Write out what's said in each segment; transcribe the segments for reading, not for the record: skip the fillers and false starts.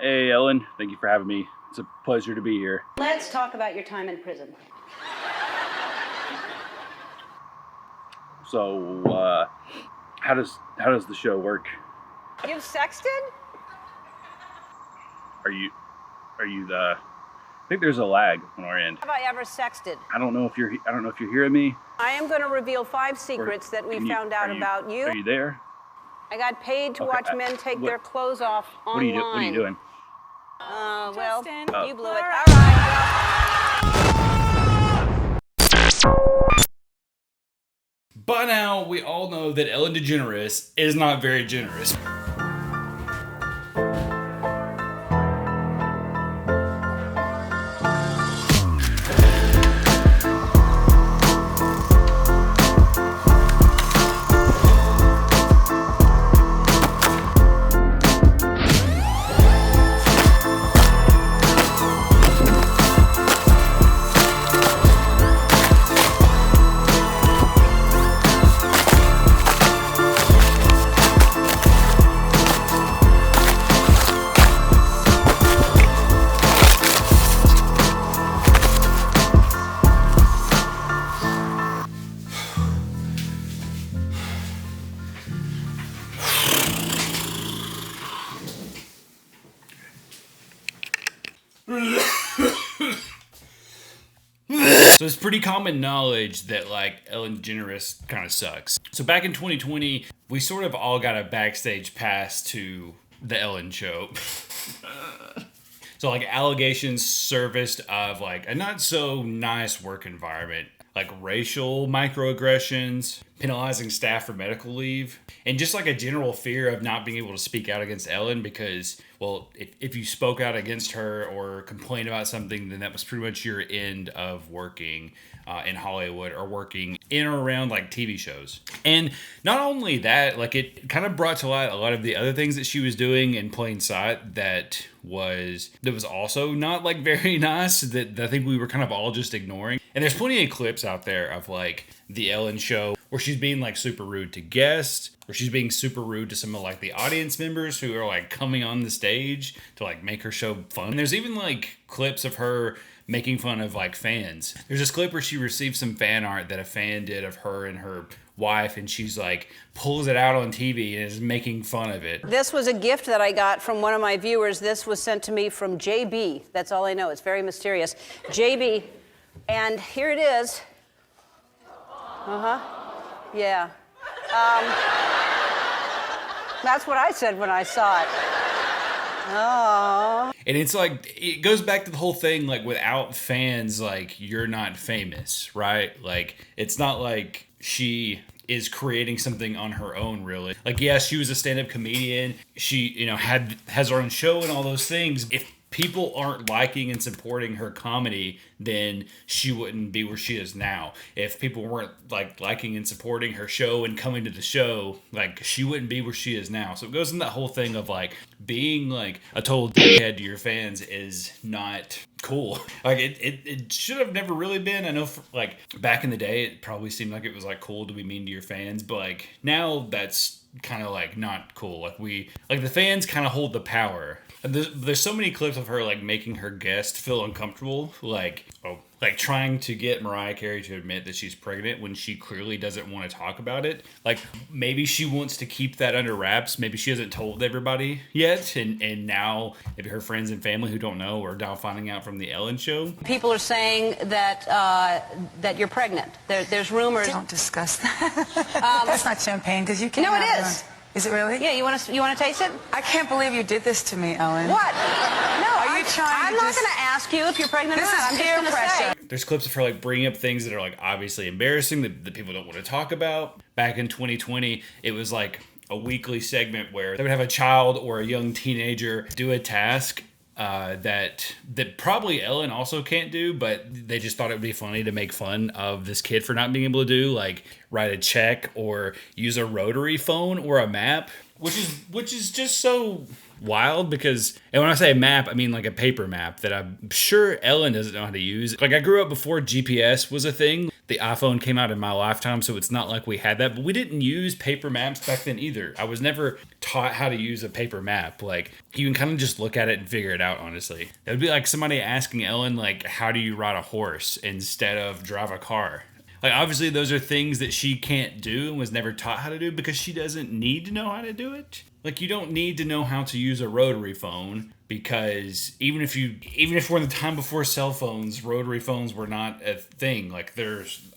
Hey, Ellen. Thank you for having me. It's a pleasure to be here. Let's talk about your time in prison. So, how does the show work? You've sexted? Are you the? I think there's a lag on our end. Have I ever sexted? I don't know if you're hearing me. I am going to reveal 5 secrets that we found out about you. Are you there? I got paid to watch men take their clothes off online. What are you doing? Well, you blew it. All All right. By now, we all know that Ellen DeGeneres is not very generous. So it's pretty common knowledge that like Ellen DeGeneres kind of sucks. So back in 2020, we sort of all got a backstage pass to the Ellen show. So like allegations surfaced of like a not so nice work environment, like racial microaggressions, penalizing staff for medical leave, and just like a general fear of not being able to speak out against Ellen because, well, if you spoke out against her or complained about something, then that was pretty much your end of working in Hollywood or working in or around like TV shows. And not only that, like it kind of brought to light a lot of the other things that she was doing in plain sight that was also not like very nice that I think we were kind of all just ignoring. And there's plenty of clips out there of like the Ellen show where she's being like super rude to guests, or she's being super rude to some of like the audience members who are like coming on the stage to like make her show fun. And there's even like clips of her making fun of like fans. There's this clip where she received some fan art that a fan did of her and her wife, and she's like pulls it out on TV and is making fun of it. This was a gift that I got from one of my viewers. This was sent to me from JB. That's all I know. It's very mysterious. JB. And here it is. Yeah. That's what I said when I saw it. Oh. And it's like, it goes back to the whole thing, like without fans, like you're not famous, right? Like it's not like she is creating something on her own, really. Like, yeah, she was a stand-up comedian. She, has her own show and all those things. If people aren't liking and supporting her comedy, then she wouldn't be where she is now. If people weren't like liking and supporting her show and coming to the show, like she wouldn't be where she is now. So it goes in that whole thing of like being like a total dickhead to your fans is not cool. Like it should have never really been. I know like back in the day, it probably seemed like it was like cool to be mean to your fans, but like now that's kind of like not cool. Like the fans kind of hold the power. There's so many clips of her like making her guest feel uncomfortable, like trying to get Mariah Carey to admit that she's pregnant when she clearly doesn't want to talk about it. Like maybe she wants to keep that under wraps. Maybe she hasn't told everybody yet, and now maybe her friends and family who don't know are now finding out from the Ellen show. People are saying that that you're pregnant. There's rumors. Don't discuss that. That's not champagne because you can't. No, it have is. One. Is it really? Yeah, you want to taste it? I can't believe you did this to me, Ellen. What? No, Are you trying I'm to not just- going to ask you if you're pregnant or This not. is I'm just peer going to say. pressure. There's clips of her like bringing up things that are like obviously embarrassing that people don't want to talk about. Back in 2020, it was like a weekly segment where they would have a child or a young teenager do a task that probably Ellen also can't do, but they just thought it would be funny to make fun of this kid for not being able to do, like write a check or use a rotary phone or a map, which is just so wild because, and when I say map, I mean like a paper map that I'm sure Ellen doesn't know how to use. Like I grew up before GPS was a thing. the iPhone came out in my lifetime, so it's not like we had that. But we didn't use paper maps back then either. I was never taught how to use a paper map. Like, you can kind of just look at it and figure it out, honestly. That would be like somebody asking Ellen, like, how do you ride a horse instead of drive a car? Like, obviously, those are things that she can't do and was never taught how to do because she doesn't need to know how to do it. Like, you don't need to know how to use a rotary phone because even if we're in the time before cell phones, rotary phones were not a thing. Like,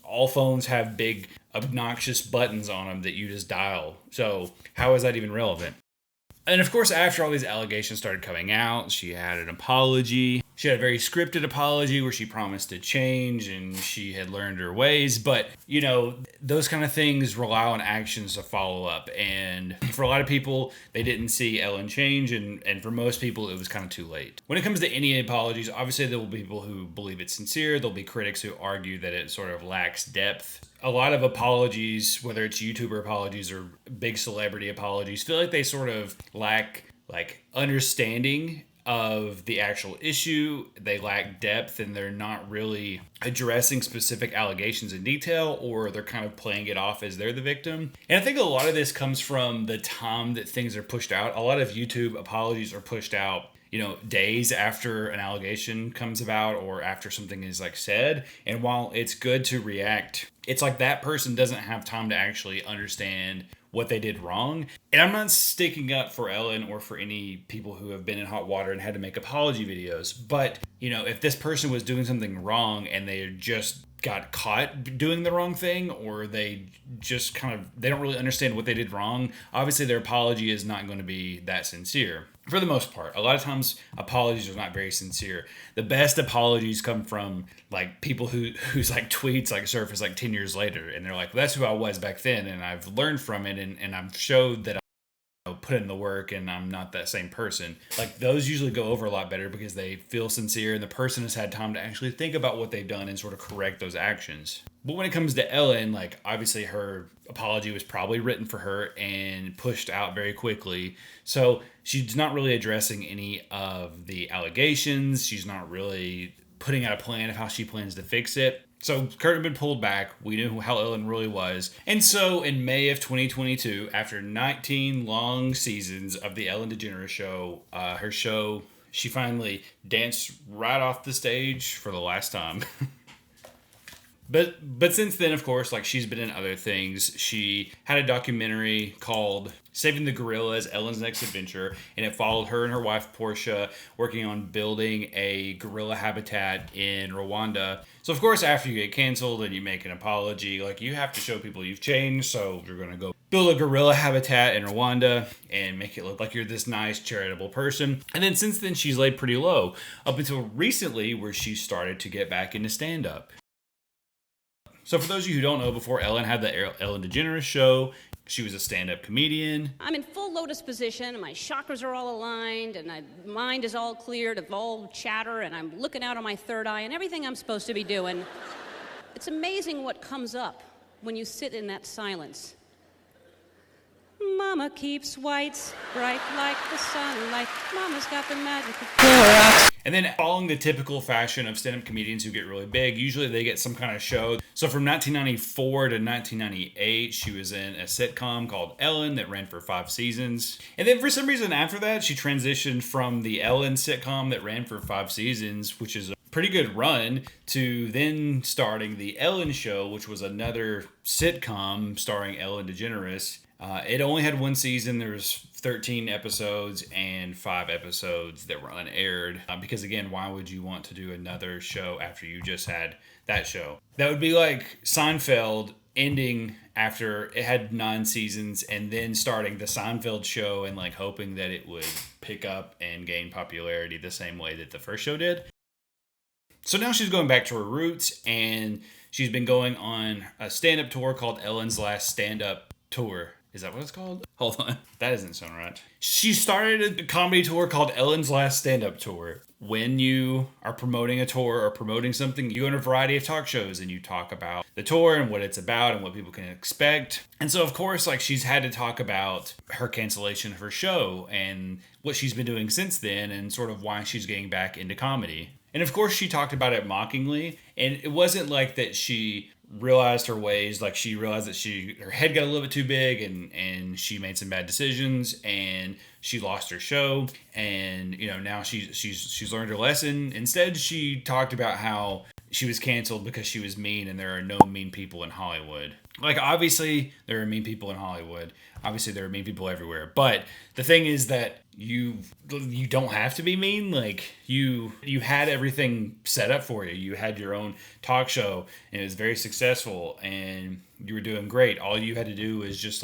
all phones have big, obnoxious buttons on them that you just dial. So how is that even relevant? And of course, after all these allegations started coming out, she had an apology. She had a very scripted apology where she promised to change and she had learned her ways. But, you know, those kind of things rely on actions to follow up. And for a lot of people, they didn't see Ellen change. And for most people, it was kind of too late. When it comes to any apologies, obviously there will be people who believe it's sincere. There'll be critics who argue that it sort of lacks depth. A lot of apologies, whether it's YouTuber apologies or big celebrity apologies, feel like they sort of lack like understanding of the actual issue. They lack depth and they're not really addressing specific allegations in detail, or they're kind of playing it off as they're the victim. And I think a lot of this comes from the time that things are pushed out. A lot of YouTube apologies are pushed out, you know, days after an allegation comes about or after something is like said. And while it's good to react, it's like that person doesn't have time to actually understand what they did wrong. And I'm not sticking up for Ellen or for any people who have been in hot water and had to make apology videos. But, you know, if this person was doing something wrong and they just got caught doing the wrong thing, or they just they don't really understand what they did wrong, obviously their apology is not going to be that sincere. For the most part, a lot of times apologies are not very sincere. The best apologies come from like people whose like tweets like surface like 10 years later, and they're like, well, that's who I was back then, and I've learned from it, and I've showed that I put in the work and I'm not that same person. Like, those usually go over a lot better because they feel sincere and the person has had time to actually think about what they've done and sort of correct those actions. But when it comes to Ellen, like, obviously her apology was probably written for her and pushed out very quickly. So she's not really addressing any of the allegations. She's not really putting out a plan of how she plans to fix it. So curtain had been pulled back. We knew how Ellen really was. And so in May of 2022, after 19 long seasons of the Ellen DeGeneres show, her show, she finally danced right off the stage for the last time. But since then, of course, like, she's been in other things. She had a documentary called Saving the Gorillas, Ellen's Next Adventure, and it followed her and her wife, Portia, working on building a gorilla habitat in Rwanda. So, of course, after you get canceled and you make an apology, like, you have to show people you've changed, so you're going to go build a gorilla habitat in Rwanda and make it look like you're this nice, charitable person. And then since then, she's laid pretty low, up until recently, where she started to get back into stand-up. So for those of you who don't know, before Ellen had the Ellen DeGeneres show, she was a stand-up comedian. I'm in full lotus position, and my chakras are all aligned, and my mind is all cleared of all chatter, and I'm looking out on my third eye, and everything I'm supposed to be doing. It's amazing what comes up when you sit in that silence. Mama keeps whites bright like the sunlight. Mama's got the magic of Clorox. And then following the typical fashion of stand-up comedians who get really big, usually they get some kind of show. So from 1994 to 1998, she was in a sitcom called Ellen that ran for 5 seasons. And then for some reason after that, she transitioned from the Ellen sitcom that ran for 5 seasons, which is a pretty good run, to then starting the Ellen Show, which was another sitcom starring Ellen DeGeneres. It only had 1 season. There was 13 episodes and 5 episodes that were unaired. Because again, why would you want to do another show after you just had that show? That would be like Seinfeld ending after it had 9 seasons and then starting the Seinfeld show and like hoping that it would pick up and gain popularity the same way that the first show did. So now she's going back to her roots, and she's been going on a stand-up tour called Ellen's Last Stand-Up Tour. Is that what it's called? Hold on. That doesn't sound right. She started a comedy tour called Ellen's Last Stand-Up Tour. When you are promoting a tour or promoting something, you go on a variety of talk shows and you talk about the tour and what it's about and what people can expect. And so, of course, like, she's had to talk about her cancellation of her show and what she's been doing since then and sort of why she's getting back into comedy. And of course, she talked about it mockingly, and it wasn't like that she realized her ways. Like she realized that her head got a little bit too big, and she made some bad decisions, and she lost her show. And now she's learned her lesson. Instead, she talked about how she was canceled because she was mean, and there are no mean people in Hollywood. Like, obviously there are mean people in Hollywood. Obviously there are mean people everywhere. But the thing is that you don't have to be mean. Like, you had everything set up for you. You had your own talk show, and it was very successful, and you were doing great. All you had to do is just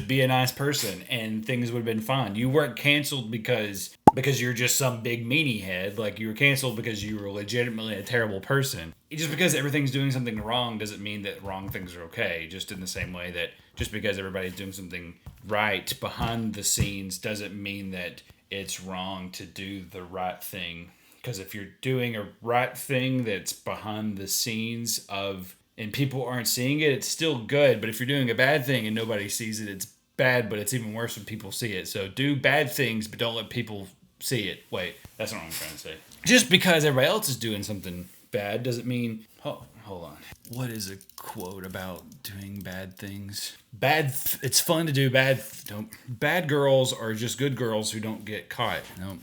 be a nice person, and things would have been fine. You weren't canceled because you're just some big meanie head. Like, you were canceled because you were legitimately a terrible person. Just because everything's doing something wrong doesn't mean that wrong things are okay. Just in the same way that just because everybody's doing something right behind the scenes doesn't mean that it's wrong to do the right thing. Because if you're doing a right thing that's behind the scenes and people aren't seeing it, it's still good. But if you're doing a bad thing and nobody sees it, it's bad, but it's even worse when people see it. So do bad things, but don't let people see it. Wait, that's not what I'm trying to say. Just because everybody else is doing something bad doesn't mean... Oh, hold on. What is a quote about doing bad things? It's fun to do bad girls are just good girls who don't get caught. No,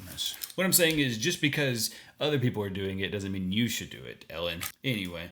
what I'm saying is just because other people are doing it doesn't mean you should do it, Ellen. Anyway.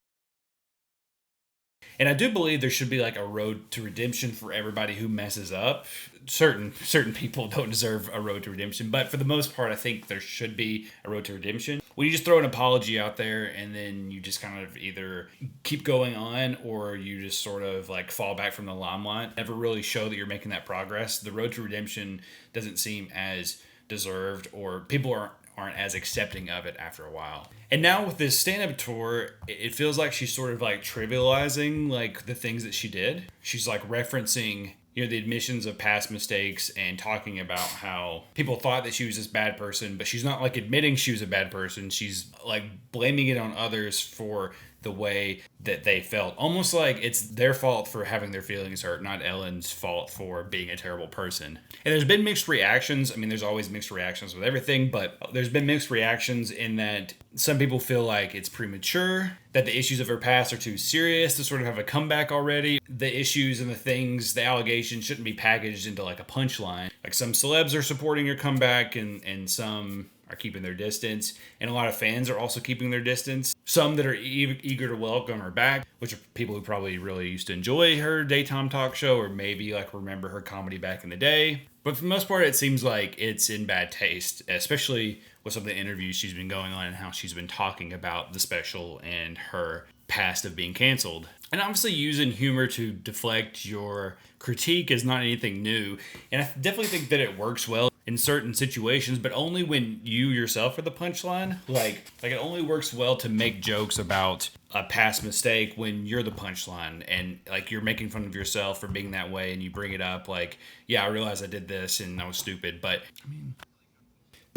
And I do believe there should be like a road to redemption for everybody who messes up. Certain people don't deserve a road to redemption, but for the most part, I think there should be a road to redemption. When you just throw an apology out there and then you just kind of either keep going on or you just sort of like fall back from the limelight, never really show that you're making that progress. The road to redemption doesn't seem as deserved, or people aren't as accepting of it after a while. And now with this stand-up tour, it feels like she's sort of like trivializing like the things that she did. She's like referencing the admissions of past mistakes and talking about how people thought that she was this bad person, but she's not like admitting she was a bad person. She's like blaming it on others for the way that they felt. Almost like it's their fault for having their feelings hurt, not Ellen's fault for being a terrible person. And there's been mixed reactions. I mean, there's always mixed reactions with everything, but there's been mixed reactions in that some people feel like it's premature, that the issues of her past are too serious to sort of have a comeback already. The issues and the allegations shouldn't be packaged into like a punchline. Like, some celebs are supporting her comeback and some are keeping their distance, and a lot of fans are also keeping their distance. Some that are eager to welcome her back, which are people who probably really used to enjoy her daytime talk show, or maybe like remember her comedy back in the day. But for the most part, it seems like it's in bad taste, especially with some of the interviews she's been going on and how she's been talking about the special and her past of being canceled. And obviously using humor to deflect your critique is not anything new. And I definitely think that it works well in certain situations, but only when you yourself are the punchline. Like it only works well to make jokes about a past mistake when you're the punchline and like you're making fun of yourself for being that way, and you bring it up like, yeah, I realized I did this and I was stupid. But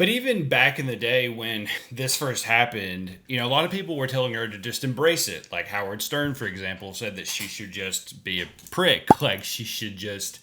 even back in the day when this first happened, a lot of people were telling her to just embrace it. Like Howard Stern, for example, said that she should just be a prick. Like, she should just,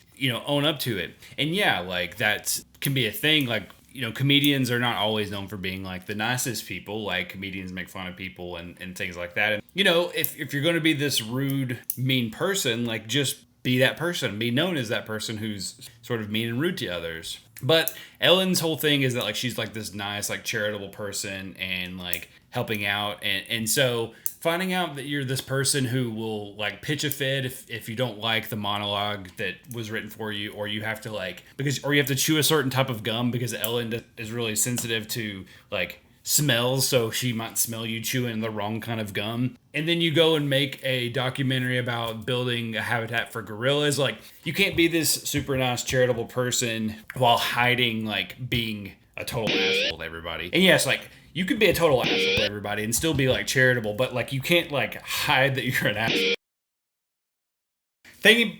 own up to it. And yeah, like, that can be a thing. Like, comedians are not always known for being like the nicest people. Like, comedians make fun of people and things like that. And, if you're going to be this rude, mean person, like, just be that person. Be known as that person who's sort of mean and rude to others. But Ellen's whole thing is that like she's like this nice, like charitable person and like helping out. And so finding out that you're this person who will like pitch a fit if you don't like the monologue that was written for you, or you have to you have to chew a certain type of gum because Ellen is really sensitive to like smells, so she might smell you chewing the wrong kind of gum. And then you go and make a documentary about building a habitat for gorillas. Like, you can't be this super nice charitable person while hiding like being a total asshole to everybody. And yes, like, you could be a total asshole to everybody and still be like charitable, but like you can't like hide that you're an asshole.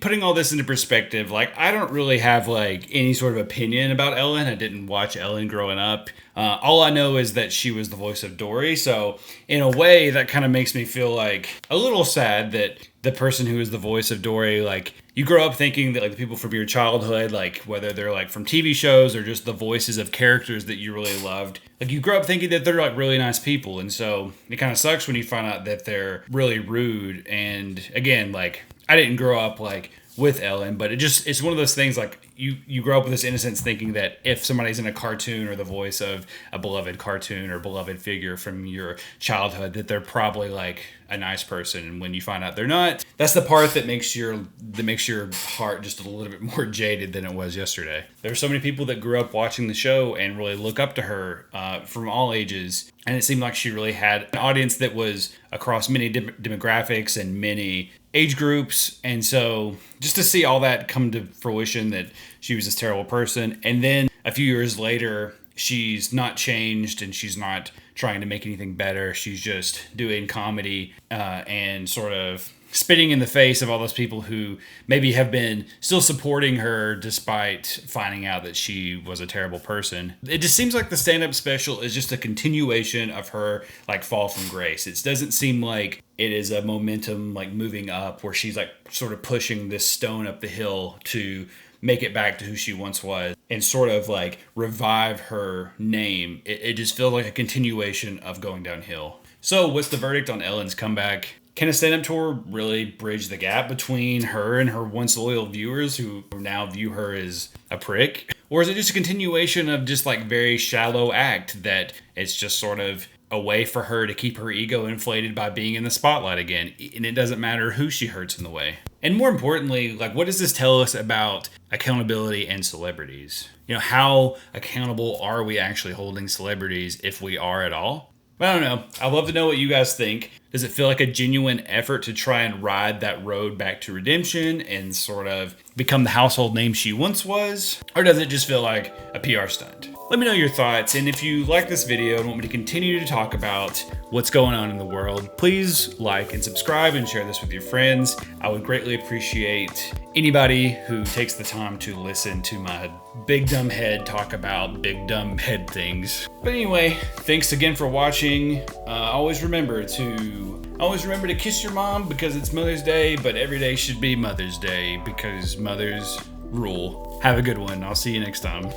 Putting all this into perspective, like, I don't really have like any sort of opinion about Ellen. I didn't watch Ellen growing up. All I know is that she was the voice of Dory. So in a way, that kind of makes me feel like a little sad that the person who is the voice of Dory, like, you grow up thinking that, like, the people from your childhood, like, whether they're, like, from TV shows or just the voices of characters that you really loved, like, you grow up thinking that they're, like, really nice people. And so it kind of sucks when you find out that they're really rude. And again, like, I didn't grow up, like, with Ellen, but it's one of those things, like, you grow up with this innocence thinking that if somebody's in a cartoon or the voice of a beloved cartoon or beloved figure from your childhood, that they're probably, like, a nice person. And when you find out they're not, that's the part that makes your heart just a little bit more jaded than it was yesterday. There are so many people that grew up watching the show and really look up to her from all ages, and it seemed like she really had an audience that was across many demographics and many age groups. And so just to see all that come to fruition, that she was this terrible person, and then a few years later she's not changed and she's not trying to make anything better, she's just doing comedy and sort of spitting in the face of all those people who maybe have been still supporting her despite finding out that she was a terrible person. It just seems like the stand-up special is just a continuation of her, like, fall from grace. It doesn't seem like it is a momentum, like, moving up where she's, like, sort of pushing this stone up the hill to make it back to who she once was and sort of, like, revive her name. It just feels like a continuation of going downhill. So what's the verdict on Ellen's comeback? Can a stand-up tour really bridge the gap between her and her once loyal viewers who now view her as a prick? Or is it just a continuation of just, like, very shallow act that it's just sort of a way for her to keep her ego inflated by being in the spotlight again, and it doesn't matter who she hurts in the way? And more importantly, like, what does this tell us about accountability and celebrities? You know, how accountable are we actually holding celebrities, if we are at all? I don't know. I'd love to know what you guys think. Does it feel like a genuine effort to try and ride that road back to redemption and sort of become the household name she once was? Or does it just feel like a PR stunt? Let me know your thoughts, and if you like this video and want me to continue to talk about what's going on in the world, please like and subscribe and share this with your friends. I would greatly appreciate anybody who takes the time to listen to my big dumb head talk about big dumb head things. But anyway, thanks again for watching. Always remember to kiss your mom because it's Mother's Day, but every day should be Mother's Day because mothers rule. Have a good one. I'll see you next time.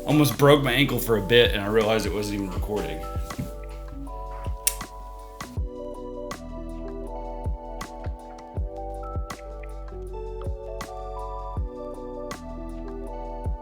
Almost broke my ankle for a bit and I realized it wasn't even recording.